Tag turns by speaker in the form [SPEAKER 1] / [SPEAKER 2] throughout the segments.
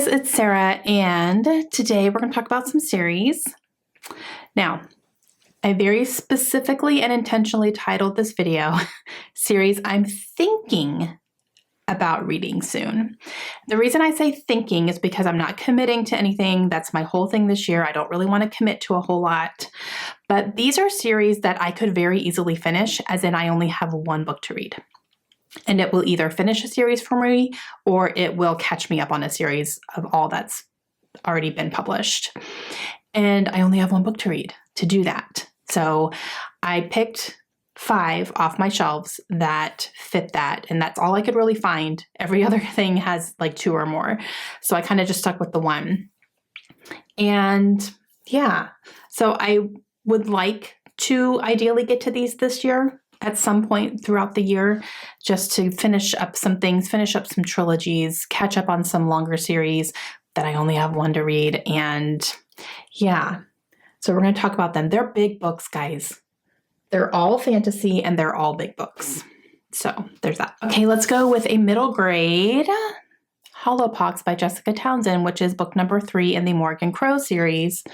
[SPEAKER 1] guys, it's Sarah, and today we're going to talk about some series. Now, I very specifically and intentionally titled this video series I'm thinking about reading soon. The reason I say thinking is because I'm not committing to anything. That's my whole thing this year. I don't really want to commit to a whole lot, but these are series that I could very easily finish, as in I only have one book to read. And it will either finish a series for me or it will catch me up on a series of all that's already been published. And I only have one book to read to do that. So I picked 5 off my shelves that fit that. And that's all I could really find. Every other thing has like 2 or more. So I kind of just stuck with the one. And yeah, so I would like to ideally get to these this year at some point throughout the year, just to finish up some things, finish up some trilogies, catch up on some longer series that I only have one to read. And yeah, so we're going to talk about them. They're big books, guys. They're all fantasy and they're all big books. So there's that. Okay, let's go with a middle grade, Hollowpox by Jessica Townsend, which is book number 3 in the Morgan Crow series.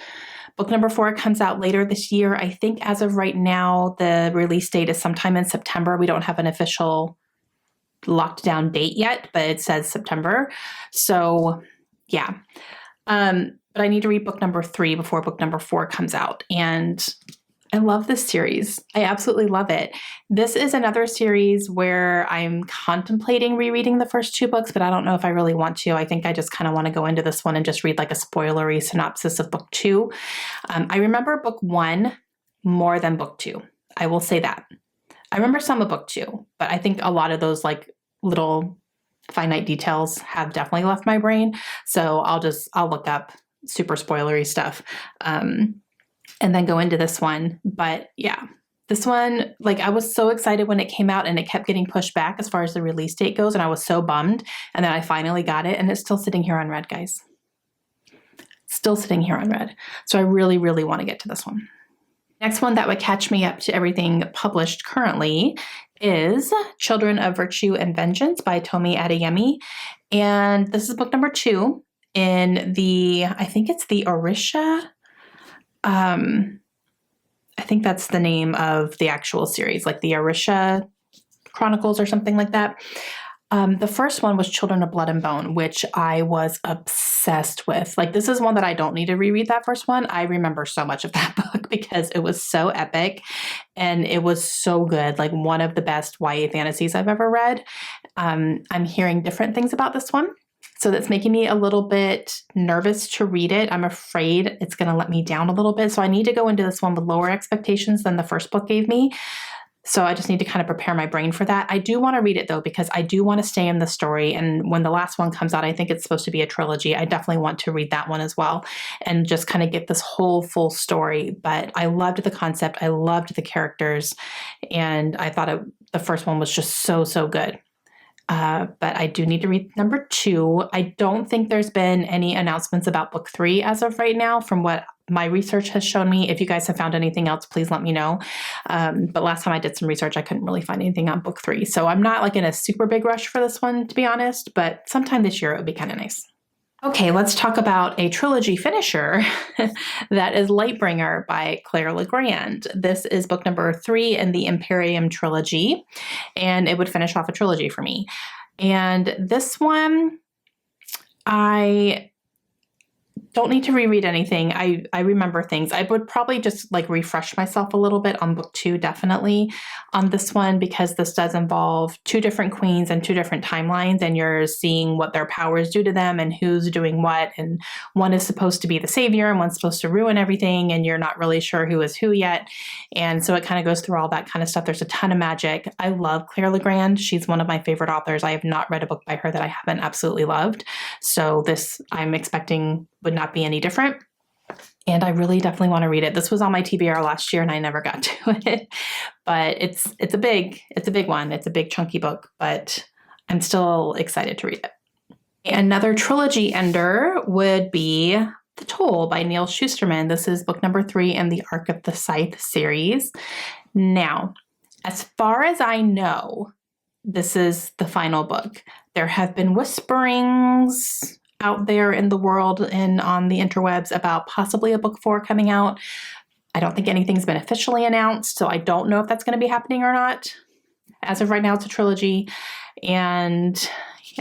[SPEAKER 1] Book number 4 comes out later this year. I think as of right now, the release date is sometime in September. We don't have an official locked down date yet, but it says September. So yeah. But I need to read book number 3 before book number 4 comes out. And I love this series. I absolutely love it. This is another series where I'm contemplating rereading the first 2 books, but I don't know if I really want to. I think I just kind of want to go into this one and just read like a spoilery synopsis of book 2. I remember book 1 more than book 2. I will say that. I remember some of book 2, but I think a lot of those like little finite details have definitely left my brain. So I'll look up super spoilery stuff. And then go into this one. But yeah, this one, like I was so excited when it came out and it kept getting pushed back as far as the release date goes. And I was so bummed. And then I finally got it and it's still sitting here unread, guys. Still sitting here unread. So I really, really want to get to this one. Next one that would catch me up to everything published currently is Children of Virtue and Vengeance by Tomi Adeyemi. And this is book number 2 in the, I think it's the Orisha. I think that's the name of the actual series, like the Orisha Chronicles or something like that. The first one was Children of Blood and Bone, which I was obsessed with. Like, this is one that I don't need to reread that first one. I remember so much of that book because it was so epic and it was so good. Like one of the best YA fantasies I've ever read. I'm hearing different things about this one. So that's making me a little bit nervous to read it. I'm afraid it's going to let me down a little bit. So I need to go into this one with lower expectations than the first book gave me. So I just need to kind of prepare my brain for that. I do want to read it though, because I do want to stay in the story. And when the last one comes out, I think it's supposed to be a trilogy. I definitely want to read that one as well and just kind of get this whole full story. But I loved the concept. I loved the characters. And I thought the first one was just so, so good. But I do need to read number 2. I don't think there's been any announcements about book 3 as of right now from what my research has shown me. If you guys have found anything else, please let me know. But last time I did some research, I couldn't really find anything on book 3. So I'm not like in a super big rush for this one, to be honest, but sometime this year it would be kind of nice. Okay, let's talk about a trilogy finisher that is Lightbringer by Claire Legrand. This is book number 3 in the Imperium trilogy, and it would finish off a trilogy for me. And this one, I don't need to reread anything. I remember things. I would probably just like refresh myself a little bit on book 2, definitely on this one, because this does involve 2 different queens and 2 different timelines, and you're seeing what their powers do to them and who's doing what. And one is supposed to be the savior and one's supposed to ruin everything, and you're not really sure who is who yet. And so it kind of goes through all that kind of stuff. There's a ton of magic. I love Claire Legrand. She's one of my favorite authors. I have not read a book by her that I haven't absolutely loved. So this, I'm expecting, would not be any different. And I really definitely want to read it. This was on my TBR last year and I never got to it, but it's a big one. It's a big chunky book, but I'm still excited to read it. Another trilogy ender would be The Toll by Neil Shusterman. This is book number 3 in the Arc of the Scythe series. Now, as far as I know, this is the final book. There have been whisperings out there in the world and on the interwebs about possibly a book 4 coming out. I don't think anything's been officially announced, so I don't know if that's going to be happening or not. As of right now, it's a trilogy, and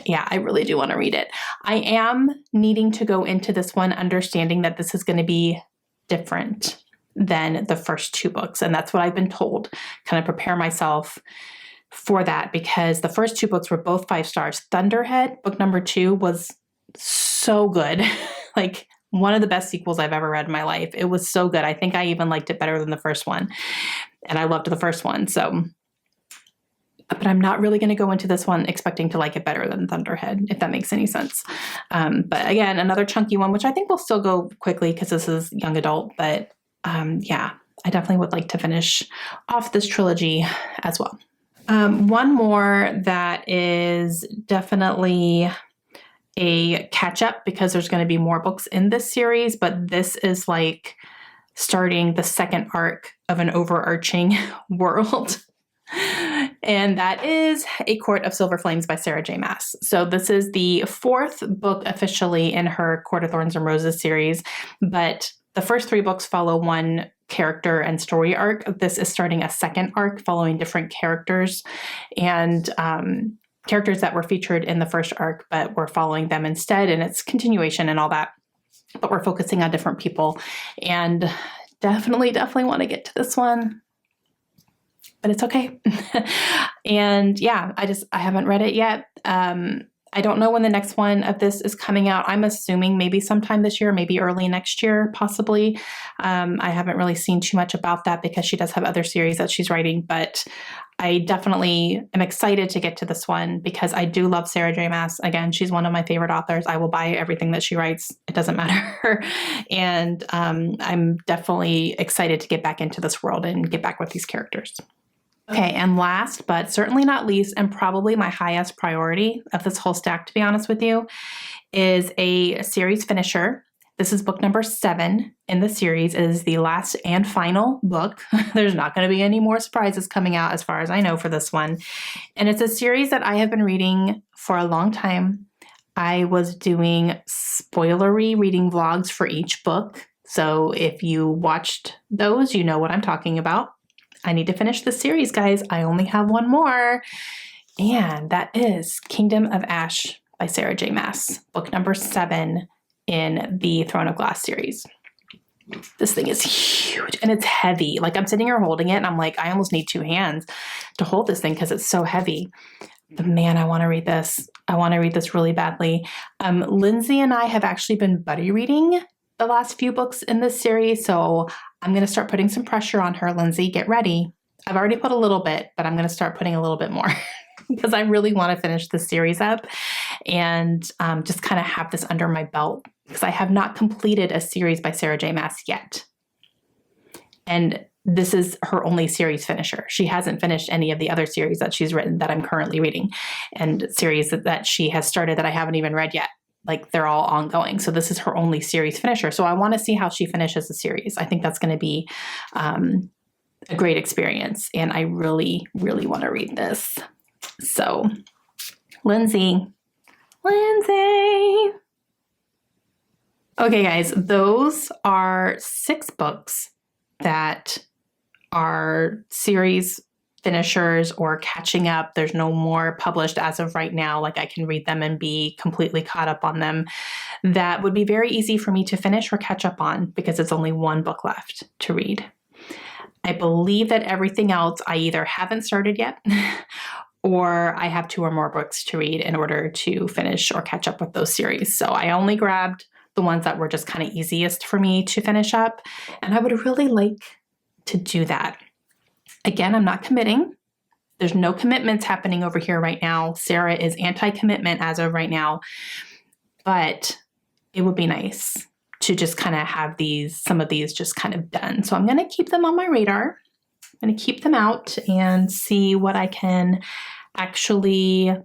[SPEAKER 1] yeah, I really do want to read it. I am needing to go into this one understanding that this is going to be different than the first 2 books, and that's what I've been told. Kind of prepare myself for that, because the first 2 books were both 5 stars. Thunderhead, book number 2, was so good. Like one of the best sequels I've ever read in my life. It was so good. I think I even liked it better than the first one, and I loved the first one. So, but I'm not really going to go into this one expecting to like it better than Thunderhead, if that makes any sense. But again, another chunky one, which I think will still go quickly because this is young adult. But yeah, I definitely would like to finish off this trilogy as well. One more that is definitely a catch up, because there's going to be more books in this series, but this is like starting the second arc of an overarching world. And that is A Court of Silver Flames by Sarah J. Maas. So this is the 4th book officially in her Court of Thorns and Roses series, but the first 3 books follow one character and story arc. This is starting a second arc following different characters and characters that were featured in the first arc, but we're following them instead, and it's continuation and all that. But we're focusing on different people, and definitely want to get to this one. But it's okay. And yeah, I haven't read it yet. I don't know when the next one of this is coming out. I'm assuming maybe sometime this year, maybe early next year, possibly. I haven't really seen too much about that because she does have other series that she's writing, but I definitely am excited to get to this one because I do love Sarah J. Maas. Again, she's one of my favorite authors. I will buy everything that she writes. It doesn't matter. And I'm definitely excited to get back into this world and get back with these characters. Okay, and last but certainly not least, and probably my highest priority of this whole stack, to be honest with you, is a series finisher. This is book number 7 in the series. It is the last and final book. There's not going to be any more surprises coming out as far as I know for this one. And it's a series that I have been reading for a long time. I was doing spoilery reading vlogs for each book. So if you watched those, you know what I'm talking about. I need to finish the series, guys. I only have one more, and that is Kingdom of Ash by Sarah J. Maas, book number 7 in the Throne of Glass series. This thing is huge, and it's heavy. Like, I'm sitting here holding it, and I'm like, I almost need 2 hands to hold this thing because it's so heavy. But man, I want to read this. I want to read this really badly. Lindsay and I have actually been buddy reading the last few books in this series, so I'm going to start putting some pressure on her. Lindsay, get ready. I've already put a little bit, but I'm going to start putting a little bit more because I really want to finish this series up and just kind of have this under my belt because I have not completed a series by Sarah J. Maas yet. And this is her only series finisher. She hasn't finished any of the other series that she's written that I'm currently reading, and series that she has started that I haven't even read yet. Like, they're all ongoing. So this is her only series finisher. So I want to see how she finishes the series. I think that's going to be a great experience. And I really want to read this. So Lindsay. Okay, guys, those are 6 books that are series finishers or catching up. There's no more published as of right now. Like, I can read them and be completely caught up on them. That would be very easy for me to finish or catch up on because it's only 1 book left to read. I believe that everything else I either haven't started yet or I have 2 or more books to read in order to finish or catch up with those series. So I only grabbed the ones that were just kind of easiest for me to finish up. And I would really like to do that. Again, I'm not committing. There's no commitments happening over here right now. Sarah is anti-commitment as of right now, but it would be nice to just kind of have some of these just kind of done. So I'm going to keep them on my radar. I'm going to keep them out and see what I can actually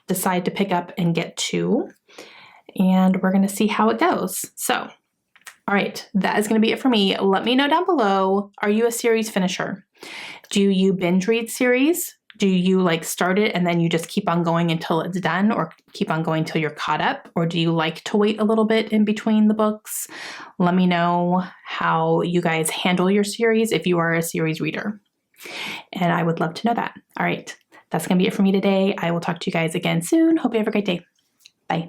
[SPEAKER 1] decide to pick up and get to. And we're going to see how it goes. So, all right, that is going to be it for me. Let me know down below, are you a series finisher? Do you binge read series? Do you like start it and then you just keep on going until it's done, or keep on going till you're caught up? Or do you like to wait a little bit in between the books? Let me know how you guys handle your series if you are a series reader. And I would love to know that. All right, that's going to be it for me today. I will talk to you guys again soon. Hope you have a great day. Bye.